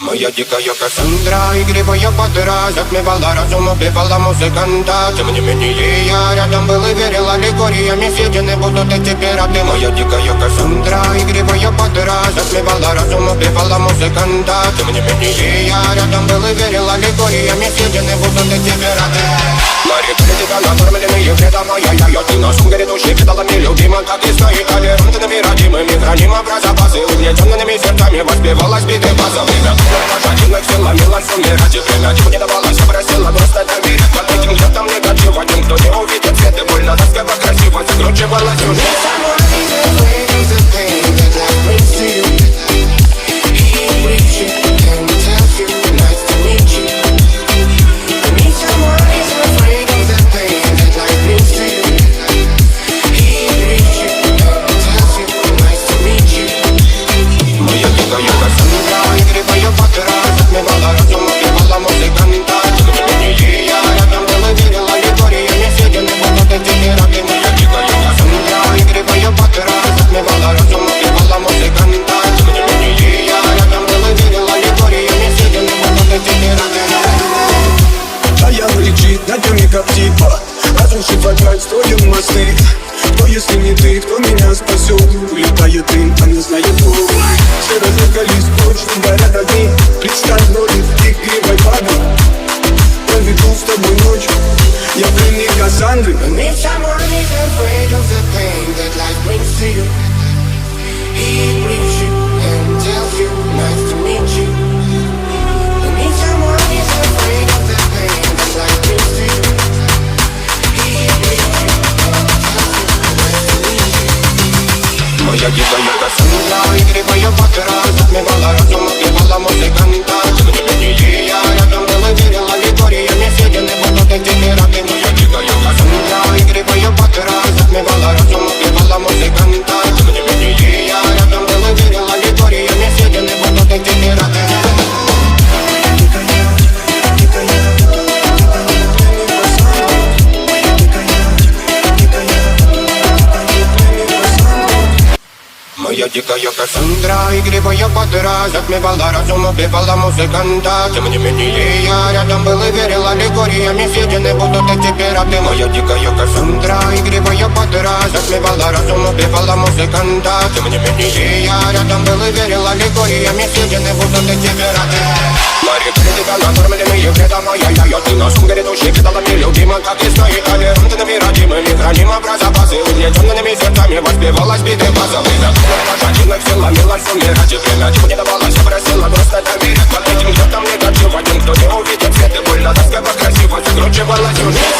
Моя дикая Кассандра, игривая подра, затмевала разум, убивала музыканта. Тем не менее я рядом был и верил аллегориями, съедены будут эти пираты. Моя дикая Кассандра, игривая подра, затмевала разум, убивала музыканта. Тем не менее я рядом был и верил аллегориями, съедены будут эти пираты. Мари, тебя накормленные вредом, моя я ты носом грядущий педалами любима, как и стоит толерантными родимыми, хранима про запасы, угнетенными сердцами воспевалась биты база. Время лошадиных сил ломилась умирать, и время чего не давалось, просила просто доверять. Под этим где-то негатив, один, кто не увидит свет, и больно тоскливо красиво закручивалась сюжет. Как типа, разрушив опять строим мосты. Кто, если не ты, кто меня спасет? Улетает дым, а не знает кто. Все разыгрались точно, горят огни. Представь ноги в игривой воды. Проведу с тобой ночь, я пленник Кассандры. If someone is afraid of the pain that life brings to you, he brings you and tells you nice to meet you. And if someone is afraid of the pain that life brings to you, моя дикая Кассандра, игривая подра, затмевала разум, убивала музыканта. Тем не менее я рядом был и верил аллегориями, съедены будут эти пираты. Моя дикая Кассандра, игривая подра, затмевала разум, убивала музыканта. Тем не менее я рядом был и верил аллегориями, съедены будут эти пираты. Моя дикая Кассандра, игривая подра, затмевала разум, убивала музыканта. Тем не менее я рядом был и верил аллегориями, съедены будут эти пираты. Моя дикая Кассандра, игривая подра, затмевала разум, убивала музыканта. Тем не менее я рядом был и верил аллегориями, съедены будут эти пираты. Мари, тебя накормленные вредом, моя я ты носом грядущий педалами любима, как и стоит толерантными родимыми, хранима про запасы, угнетенными сердцами воспевалась биты база. Время лошадиных сил ломилась умирать, и время чего не давалось, просила просто доверять. Под этим где-то негатив, один, кто не увидит свет, и больно тоскливо красиво закручивалась сюжет.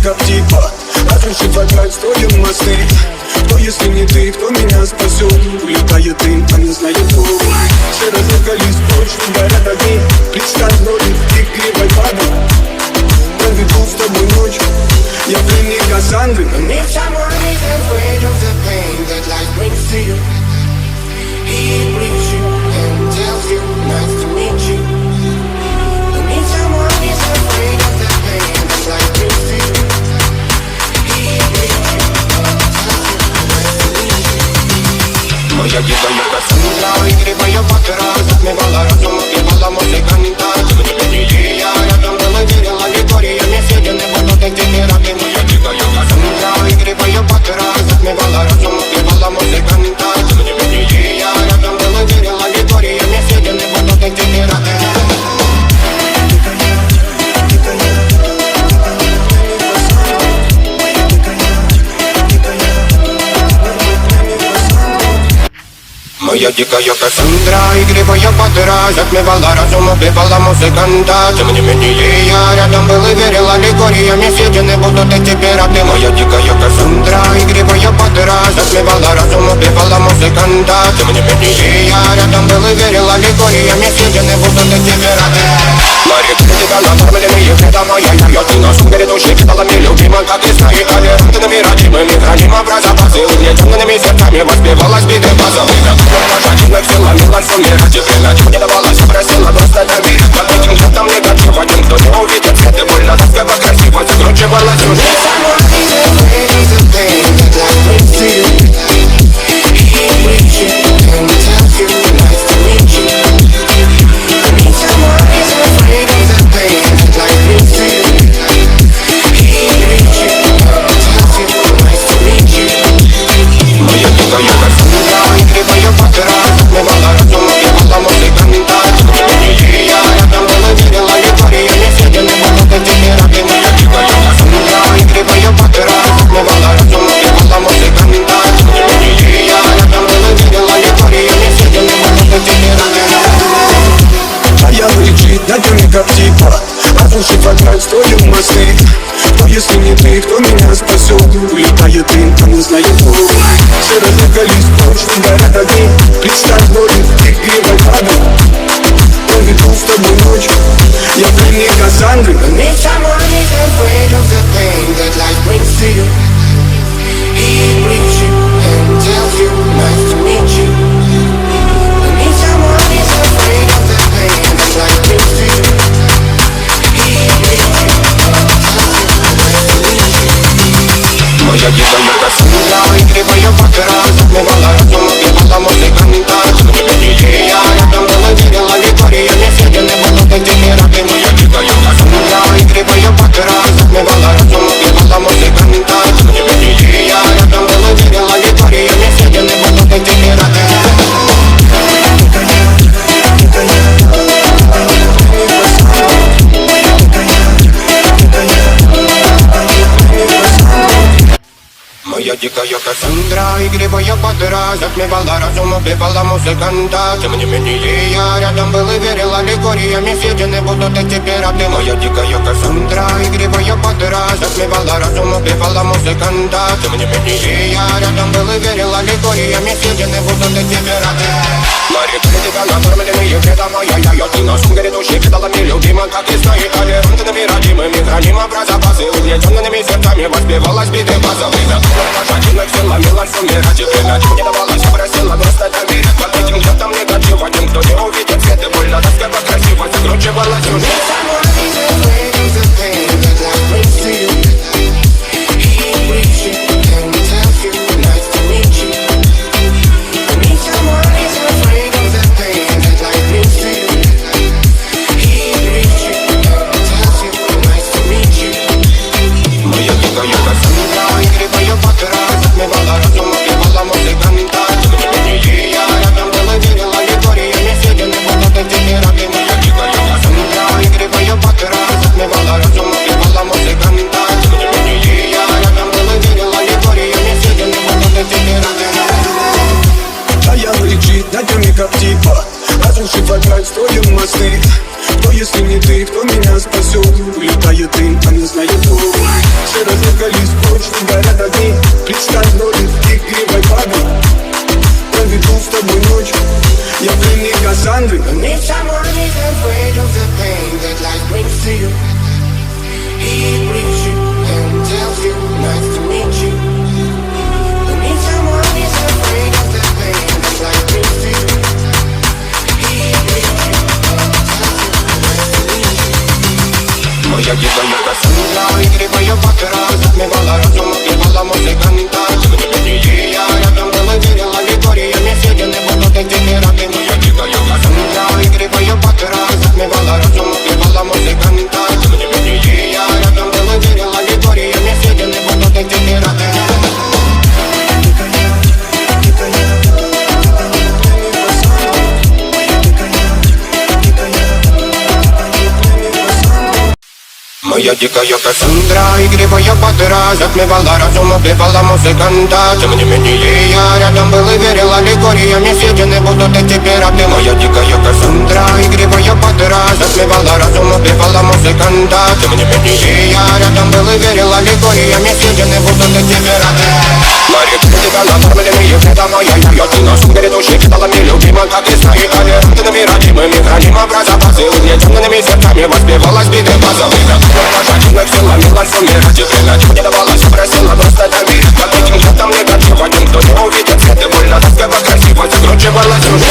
Как типа, разрушив опять строим мосты. Кто, если не ты, кто меня спасет? Улетает дым, а не знает кто. Все разыгрались точно, горят огни. Представь ноги в игривой воды. Проведу с тобой ночь, я пленник Кассандры. And if someone is afraid of the pain that life brings to you, he brings you and tells you nice to meet you. And if someone is afraid of the pain that life brings to you, моя дикая Кассандра, игривая подра, затмевала разум, убивала музыканта. Тем не менее я рядом был и верил аллегориями, съедены будут эти пираты. Моя дикая Кассандра, игривая подра, затмевала разум, убивала музыканта. Тем не менее я рядом был и верил аллегориями, съедены будут эти пираты. Моя дикая Кассандра, игривая подра, затмевала разум, убивала музыканта. Тем не менее я рядом был и верил аллегориями, съедены будут эти пираты. Моя дикая Кассандра, игривая подра, затмевала разум, убивала музыканта. Тем не менее я рядом был и верил аллегориями, съедены будут эти пираты. Марик, тебя накормленные вреда моя, ты на сум грядущий, кидалами любима, как и знаешь, толерантными, родимыми, храним образа базы, угнетенными сердцами воспевалась биты базовых. Пожатинных силами лансумера теперь ночью не давалась, просила просто доверить. Под этим жестом негатив, один, кто не увидит свет и больно, тоска по красивой, закручивалась уже. Как типа, разрушить вокруг строим мосты. Кто если не ты, кто меня спасет? Улетает дым, там не знает кто. Все разлегались в прошлом, горят огни. Представь нолик, ты гривой падал. Проведу с тобой ночь, я пленник Кассандры. Meet someone is afraid of the pain that life brings to you. He brings you and tells you nice to meet you. Meet someone is afraid of the pain that life brings to you. Моя дикая Кассандра, игривая подра, затмевала разум, убивала музыканта. Тем не менее я рядом был и верил аллегориями, съедены будут эти пираты. Моя дикая Кассандра, игривая подра, затмевала разум, убивала музыканта. Тем не менее я рядом был и верил аллегориями, съедены будут эти пираты. Моя дикая Кассандра, игривая подра, затмевала разум, убивала музыканта. Тем не менее я рядом был и верил аллегориями, съедены будут эти пираты. Моя дикая Кассандра, игривая подра, затмевала разум, убивала музыканта. Тем не менее я рядом был и верил аллегориями, съедены будут эти пираты. Марик, тебя накормленные вреда моя, ты на сум грядущий, кидалами любима, как и знаешь, толерантными, родимыми, храним образа базы, угнетенными сердцами воспевалась биты базовых. Пожатинных силами лансумера теперь ночью не давалась, просила просто доверить. Под этим жестом негатив, один, кто не увидит свет и больно, тоска по красивой, закручивалась уже. Как типа, разрушить вокруг строим мосты. Кто если не ты, кто меня спасет? Улетает дым, там не знает кто. Все разлегались в прошлом, горят огни. Представь нолик, ты гривой падал. Проведу с тобой ночь, я пленник Кассандры. Meet someone is afraid of the pain that life brings to you. He brings you and tells you nice to meet you. Meet someone is afraid of the pain that life brings to you. Моя дикая Кассандра, игривая подра, затмевала разум, убивала музыканта. Тем не менее я рядом был и верил аллегориями, съедены будут эти пираты. Моя дикая Кассандра, игривая подра, затмевала разум, убивала музыканта. Тем не менее я рядом был и верил аллегориями, съедены будут эти пираты. Моя дикая Кассандра, игривая подра, затмевала разум, убивала музыканта. Тем не менее я рядом был и верил аллегориями. калориями съедены будут эти пираты. Моя дикая Кассандра, игривая подра, затмевала разум, убивала музыканта. Тем не менее я рядом был и верил, аллегориями съедены будут эти пираты. Марик, тебя накормленные вреда моя, я ты на сумке души кидала мне любима, как и сна и толерантными родимыми, хранима про запасы, угнетенными сердцами воспевалась биты базовых. Пожатинных силами лансуме ради крылья, не давалась, просила просто доверить. Под этим летом негатив, один кто не увидит свет и больно, тоскливо красиво закручивалась уже.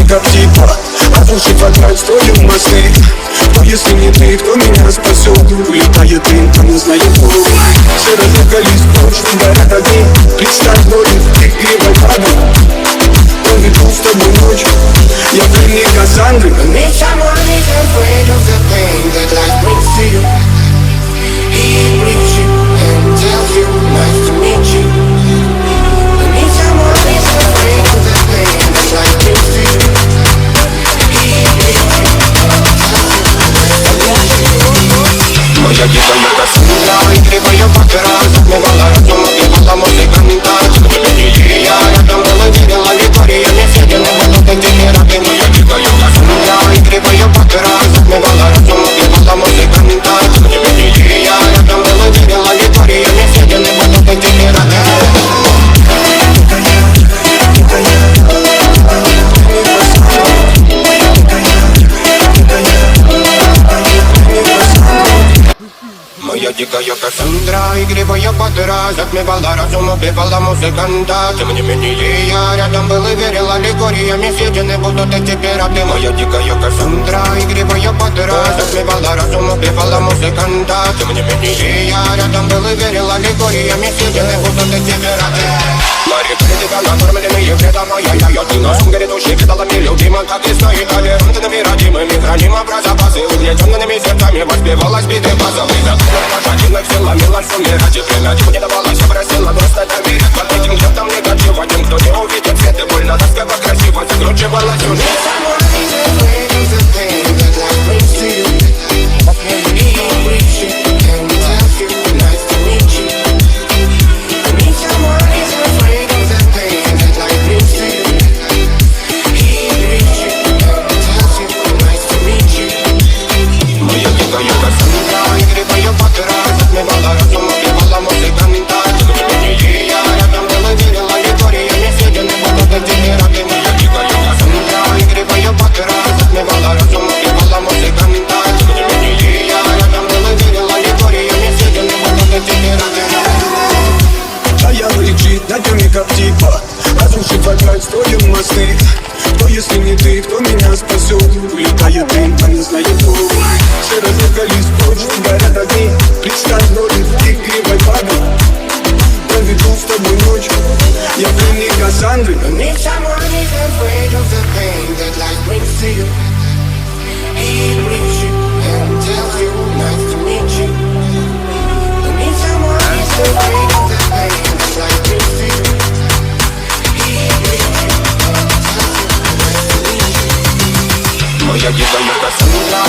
Как типа, разрушив опять строим мосты. Кто если не ты, кто меня спасет? Улетает дым, там не знает кто. Все разлегались прочь, горят огни. Представь боль, ты кривой падал. Проведу с тобой ночь, я пленник Кассандры. Need someone who's afraid of the pain that life brings to you. He brings you and tells you nice to meet you. Need someone who's afraid of the pain that life brings to you. Моя дикая Кассандра, игривая подра, затмевала разум, убивала музыканта. Тем не менее я рядом был и верил, аллегориями съедены будут эти пираты. Моя дикая Кассандра, игривая подра, затмевала разум, убивала музыканта. Тем не менее я рядом был и верил, аллегориями съедены будут эти пираты. Моя дикая Кассандра, игривая подра, затмевала разум, убивала музыканта. Тем не менее я рядом был и верил, аллегориями съедены будут эти пираты. Моя дикая Кассандра, игривая подра, затмевала разум, убивала музыканта. Тем не менее я рядом был и верил, аллегориями съедены будут эти пираты. Марик, тебя накормленные вреда моя, я ты на сумке души кидала мне любима, как и сна и толерантными родимыми, хранима про запасы, угнетенными сердцами воспевалась биты базовых. Пожатинных силами лансуме ради крылья, не давалась, просила просто доверить. Под этим летом негатив, один кто не увидит свет и больно, тоскливо красиво закручивалась уже. Как типа, разрушив опять строим мосты. Кто если не ты, кто меня спасет? Улетает дым, а не знает кто. Все разлегались прочь, горят огни. Представь боль, ты кривой падал. Проведу с тобой ночь, я пленник Кассандры. Need someone who's afraid of the pain that life brings to you. He brings you and tells you nice to meet you. Need someone who's afraid of the pain that life brings to you. Моя дикая Кассандра.